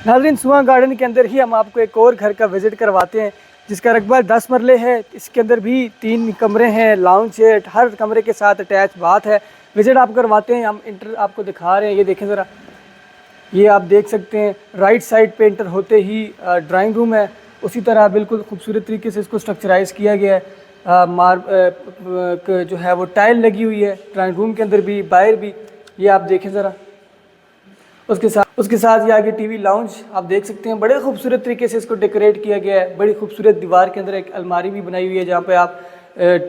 नाज़रीन, सुहा गार्डन के अंदर ही हम आपको एक और घर का विज़िट करवाते हैं जिसका रकबा 10 मरले है। इसके अंदर भी 3 कमरे हैं, लाउंज है, हर कमरे के साथ अटैच बाथ है। विज़िट आप करवाते हैं, हम इंटर आपको दिखा रहे हैं। ये देखें ज़रा, ये आप देख सकते हैं राइट साइड पे इंटर होते ही ड्राइंग रूम है। उसी तरह बिल्कुल खूबसूरत तरीके से इसको स्ट्रक्चराइज़ किया गया है। जो है वो टाइल लगी हुई है ड्राइंग रूम के अंदर भी, बाहर भी। ये आप देखें ज़रा, उसके साथ ये आगे टीवी लाउंज आप देख सकते हैं। बड़े खूबसूरत तरीके से इसको डेकोरेट किया गया है। बड़ी खूबसूरत दीवार के अंदर एक अलमारी भी बनाई हुई है जहाँ पे आप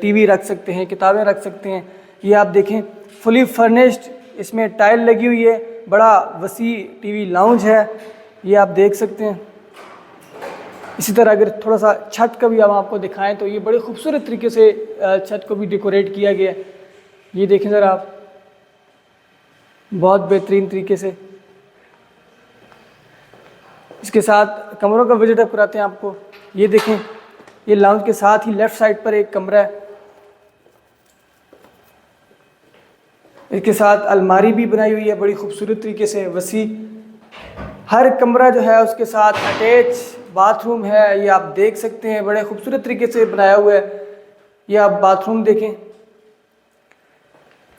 टीवी रख सकते हैं, किताबें रख सकते हैं। ये आप देखें फुली फर्निश्ड, इसमें टाइल लगी हुई है। बड़ा वसी टीवी लाउंज है, ये आप देख सकते हैं। इसी तरह अगर थोड़ा सा छत का भी हम आपको दिखाएं तो ये बड़े खूबसूरत तरीके से छत को भी डेकोरेट किया गया है। ये देखें ज़रा आप, बहुत बेहतरीन तरीके से। इसके साथ कमरों का विजिट अप कराते हैं आपको। ये देखें, ये लाउंज के साथ ही लेफ़्ट साइड पर एक कमरा है। इसके साथ अलमारी भी बनाई हुई है बड़ी खूबसूरत तरीके से, वसी। हर कमरा जो है उसके साथ अटैच बाथरूम है। ये आप देख सकते हैं, बड़े खूबसूरत तरीके से बनाया हुआ है। ये आप बाथरूम देखें।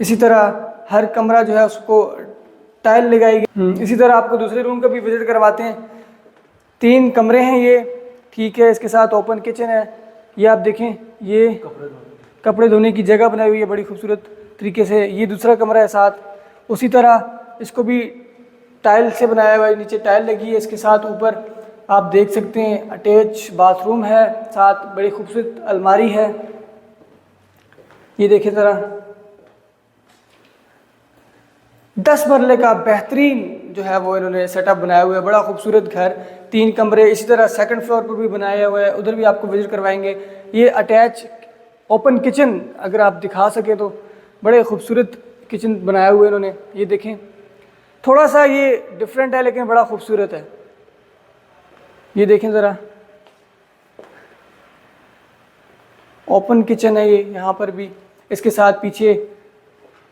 इसी तरह हर कमरा जो है उसको टाइल लगाई गई। इसी तरह आपको दूसरे रूम का भी विजिट करवाते हैं। 3 कमरे हैं ये, ठीक है। इसके साथ ओपन किचन है। ये आप देखें, ये कपड़े धोने की जगह बनाई हुई है बड़ी खूबसूरत तरीके से। ये दूसरा कमरा है साथ। उसी तरह इसको भी टाइल से बनाया हुआ है, नीचे टाइल लगी है। इसके साथ ऊपर आप देख सकते हैं अटैच बाथरूम है, साथ बड़ी खूबसूरत अलमारी है। ये देखिए ज़रा, 10 मरले का बेहतरीन जो है वो इन्होंने सेटअप बनाया हुआ है। बड़ा खूबसूरत घर, 3 कमरे। इसी तरह सेकंड फ्लोर पर भी बनाया हुआ है, उधर भी आपको विजिट करवाएंगे। ये अटैच ओपन किचन अगर आप दिखा सके तो, बड़े खूबसूरत किचन बनाया हुआ है इन्होंने। ये देखें, थोड़ा सा ये डिफरेंट है लेकिन बड़ा खूबसूरत है। ये देखें ज़रा, ओपन किचन है ये, यहाँ पर भी। इसके साथ पीछे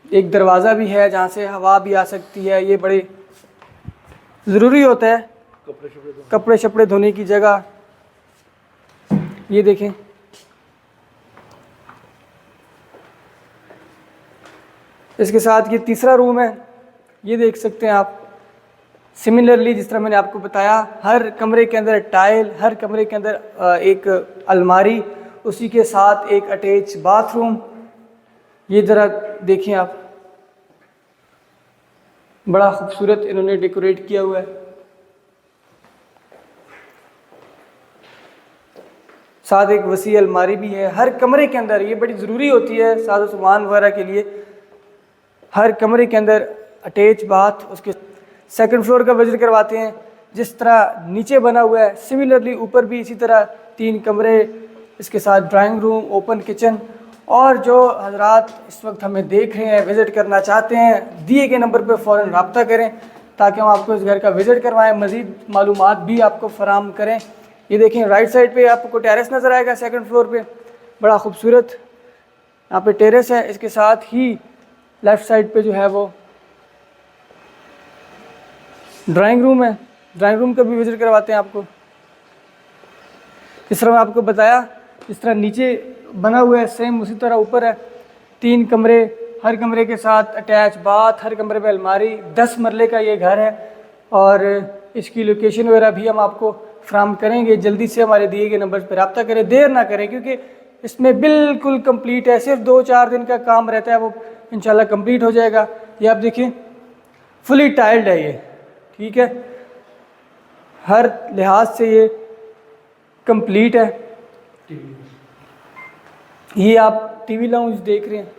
एक दरवाज़ा भी है जहाँ से हवा भी आ सकती है। ये बड़े ज़रूरी होता है कपड़े शपड़े धोने की जगह। ये देखें, इसके साथ ये तीसरा रूम है। ये देख सकते हैं आप। सिमिलरली जिस तरह मैंने आपको बताया, हर कमरे के अंदर टाइल, हर कमरे के अंदर एक अलमारी, उसी के साथ एक अटैच बाथरूम। ये ज़रा देखें आप, बड़ा खूबसूरत इन्होंने डेकोरेट किया हुआ है। साथ एक वसी अलमारी भी है हर कमरे के अंदर। ये बड़ी ज़रूरी होती है साज़ो सामान वगैरह के लिए। हर कमरे के अंदर अटैच बाथ। उसके सेकंड फ्लोर का विजिट करवाते हैं। जिस तरह नीचे बना हुआ है सिमिलरली ऊपर भी इसी तरह 3 कमरे, इसके साथ ड्राइंग रूम, ओपन किचन। और जो हजरात इस वक्त हमें देख रहे हैं, विज़िट करना चाहते हैं, दिए गए नंबर पर फ़ौरन रब्ता करें ताकि हम आपको इस घर का विज़िट करवाएं, मज़ीद मालूमात भी आपको फराम करें। ये देखें, राइट साइड पे आपको टेरेस नज़र आएगा सेकंड फ्लोर पे, बड़ा खूबसूरत यहाँ पे टेरेस है। इसके साथ ही लेफ़्ट साइड पे जो है वो ड्राइंग रूम है। ड्राइंग रूम का भी विज़िट करवाते हैं आपको। जिस तरह मैं आपको बताया, जिस तरह नीचे बना हुआ है सेम उसी तरह ऊपर है। 3 कमरे, हर कमरे के साथ अटैच बाथ, हर कमरे में अलमारी। 10 मरले का ये घर है और इसकी लोकेशन वगैरह भी हम आपको फ्राहम करेंगे। जल्दी से हमारे दिए गए नंबर पर रब्ता करें, देर ना करें, क्योंकि इसमें बिल्कुल कंप्लीट है। सिर्फ 2-4 दिन का काम रहता है, वो इंशाल्लाह कंप्लीट हो जाएगा। ये आप देखिए, फुली टाइल्ड है ये, ठीक है। हर लिहाज से ये कंप्लीट है। ये आप टीवी लाउंज देख रहे हैं।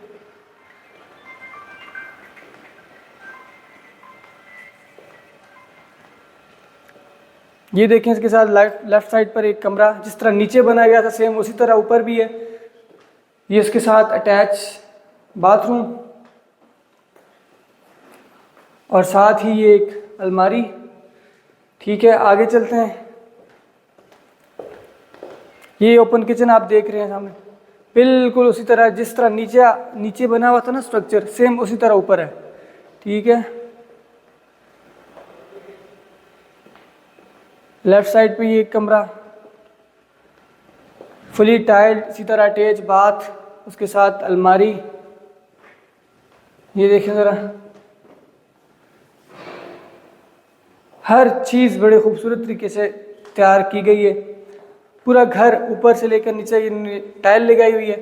ये देखें, इसके साथ लेफ्ट साइड पर एक कमरा, जिस तरह नीचे बनाया गया था सेम उसी तरह ऊपर भी है। ये इसके साथ अटैच बाथरूम और साथ ही ये एक अलमारी, ठीक है। आगे चलते हैं। ये ओपन किचन आप देख रहे हैं सामने, बिल्कुल उसी तरह जिस तरह नीचे बना हुआ था ना स्ट्रक्चर, सेम उसी तरह ऊपर है, ठीक है। लेफ़्ट साइड पे ये एक कमरा फुली टाइल्ड, इसी तरह अटैच बाथ, उसके साथ अलमारी। ये देखें ज़रा, हर चीज़ बड़े खूबसूरत तरीके से तैयार की गई है। पूरा घर ऊपर से लेकर नीचे ये टाइल लगाई हुई है।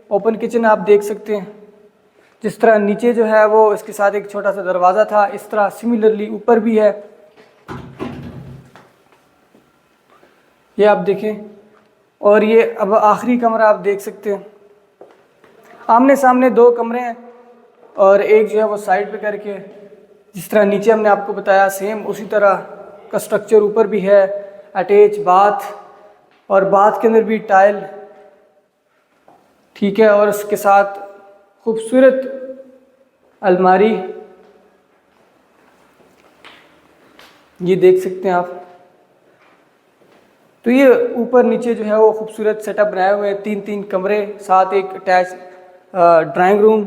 ओपन किचन आप देख सकते हैं, जिस तरह नीचे जो है वो इसके साथ एक छोटा सा दरवाज़ा था, इस तरह सिमिलरली ऊपर भी है। ये आप देखें, और ये अब आखिरी कमरा आप देख सकते हैं। आमने सामने दो कमरे हैं और एक जो है वो साइड पे करके, जिस तरह नीचे हमने आपको बताया सेम उसी तरह का स्ट्रक्चर ऊपर भी है। अटैच बाथ, और बाथ के अंदर भी टाइल, ठीक है, और उसके साथ खूबसूरत अलमारी, ये देख सकते हैं आप। तो ये ऊपर नीचे जो है वो खूबसूरत सेटअप बनाए हुए हैं। 3-3 कमरे, साथ एक अटैच ड्राइंग रूम,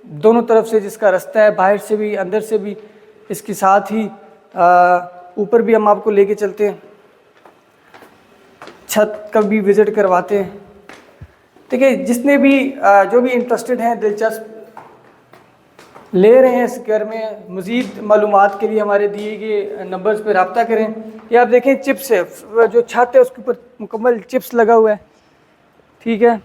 दोनों तरफ से जिसका रास्ता है, बाहर से भी अंदर से भी। इसके साथ ही ऊपर भी हम आपको लेके चलते हैं, छत का भी विज़िट करवाते हैं। ठीक है, जिसने भी जो भी इंटरेस्टेड हैं, दिलचस्प ले रहे हैं इस घर में, मज़ीद मालूमात के लिए हमारे दिए गए नंबर्स पर रब्ता करें। ये आप देखें चिप्स है, जो छत है उसके ऊपर मुकम्मल चिप्स लगा हुआ है। ठीक है,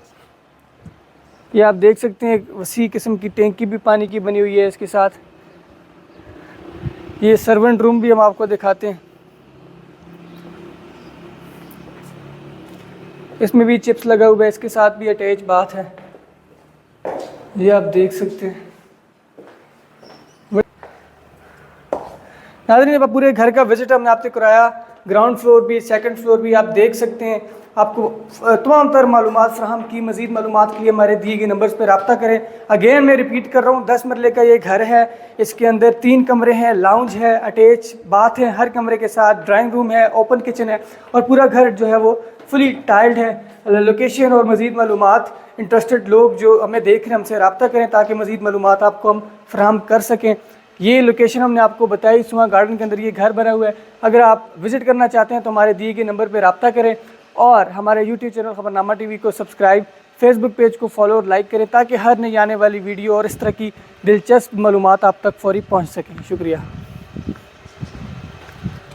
ये आप देख सकते हैं एक वसी किस्म की टैंकी भी पानी की बनी हुई है इसके साथ। ये सर्वेंट रूम भी हम आपको दिखाते हैं, इसमें भी चिप्स लगा हुआ है, इसके साथ भी अटैच बाथ है। ये आप देख सकते हैं। नाज़रीन, अब पूरे घर का विजिट हमने आपसे कराया, ग्राउंड फ्लोर भी, सेकंड फ्लोर भी आप देख सकते हैं। आपको तमाम तर मालूमात फ्राहम की। मज़ीद मालूमात के लिए हमारे दिए गए नंबर्स पर रब्ता करें। अगेन मैं रिपीट कर रहा हूँ, 10 मरले का ये घर है। इसके अंदर 3 कमरे हैं, लाउंज है, अटैच बाथ है, हर कमरे के साथ ड्राइंग रूम है, ओपन किचन है, और पूरा घर जो है वो फुली टाइल्ड है। लोकेशन और मज़ीद मालूमात इंटरेस्टेड लोग जो हमें देख रहे हैं हमसे रब्ता करें, ताकि मज़ीद मालूमात आपको हम फ्राहम कर सकें। ये लोकेशन हमने आपको बताई, सुहा गार्डन के अंदर ये घर बना हुआ है। अगर आप विज़िट करना चाहते हैं तो हमारे दिए गए नंबर पर रब्ता करें, और हमारे यूट्यूब चैनल खबरनामा टीवी को सब्सक्राइब, फेसबुक पेज को फॉलो और लाइक करें, ताकि हर नई आने वाली वीडियो और इस तरह की दिलचस्प मालूमात आप तक फौरी पहुँच सकें। शुक्रिया।